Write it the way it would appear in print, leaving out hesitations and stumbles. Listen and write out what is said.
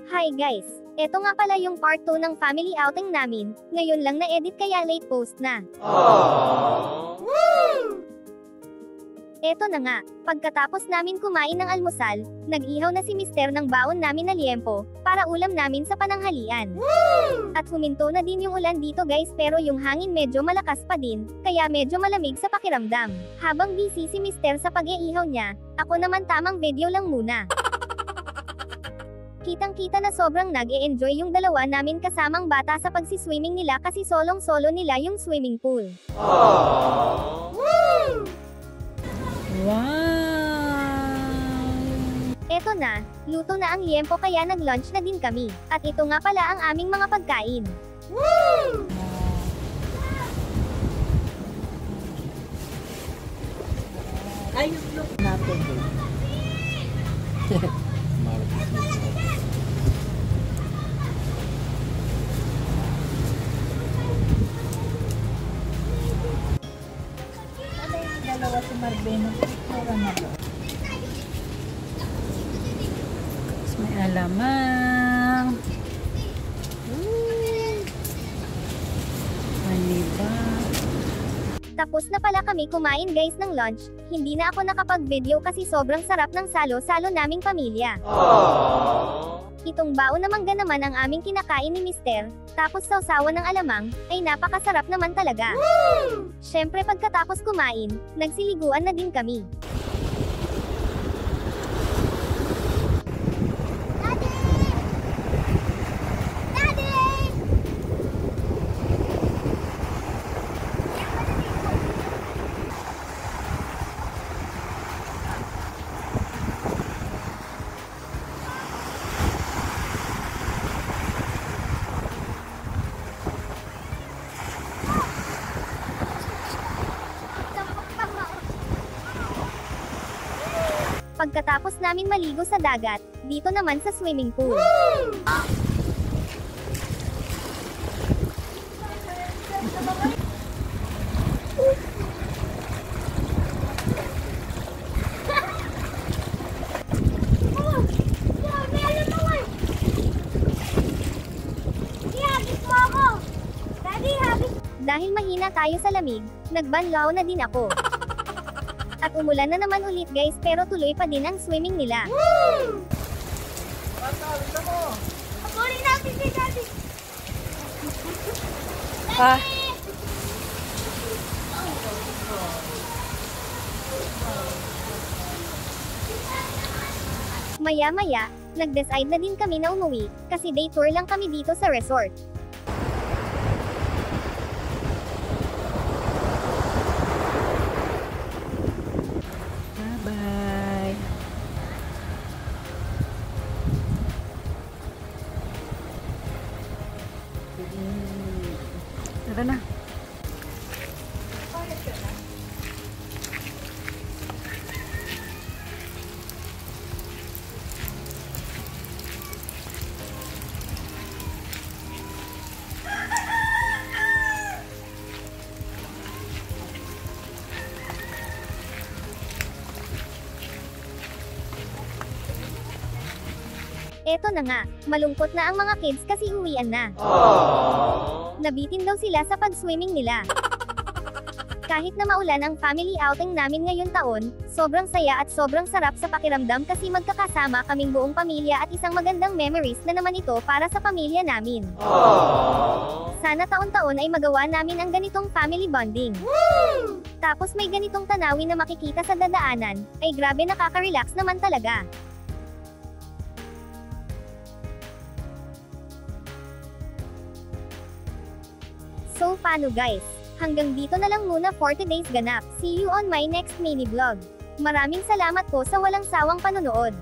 Hi guys! Eto nga pala yung part 2 ng family outing namin, ngayon lang na-edit kaya late post na. Eto na nga, pagkatapos namin kumain ng almusal, nag-ihaw na si Mister ng baon namin na liempo, para ulam namin sa pananghalian. At huminto na din yung ulan dito guys pero yung hangin medyo malakas pa din, kaya medyo malamig sa pakiramdam. Habang busy si Mister sa pag-iihaw niya, ako naman tamang video lang muna. Kitang-kita na sobrang nag-e-enjoy yung dalawa namin kasamang bata sa pagsiswimming nila kasi solong-solo nila yung swimming pool. Wow! Eto na, luto na ang liempo kaya nag-lunch na din kami. At ito nga pala ang aming mga pagkain. Ay, look natin. Dalawa si Marbeno. Mura na ba? Tapos may alamang. Maniba. Tapos na pala kami kumain guys ng lunch, hindi na ako nakapag-video kasi sobrang sarap ng salo-salo naming pamilya. Itong baon na mangga naman ang aming kinakain ni Mister, tapos sausawan ng alamang, ay napakasarap naman talaga. Syempre pagkatapos kumain, nagsiliguan na din kami. Pagkatapos namin maligo sa dagat, dito naman sa swimming pool. Dahil mahina tayo sa lamig, nagbanlaw na din ako. At umulan na naman ulit guys pero tuloy pa din ang swimming nila. Abulin natin si Daddy! Ah. Maya-maya, nag-decide na din kami na umuwi, kasi day tour lang kami dito sa resort. Bye-bye. Tara na. Eto na nga, malungkot na ang mga kids kasi uwian na. Nabitin daw sila sa pag-swimming nila. Kahit na maulan ang family outing namin ngayong taon, sobrang saya at sobrang sarap sa pakiramdam kasi magkakasama kaming buong pamilya at isang magandang memories na naman ito para sa pamilya namin. Sana taon-taon ay magawa namin ang ganitong family bonding. Tapos may ganitong tanawin na makikita sa dadaanan, ay grabe nakaka-relax naman talaga. So paano guys? Hanggang dito na lang muna for today's ganap. See you on my next mini vlog. Maraming salamat po sa walang sawang panonood.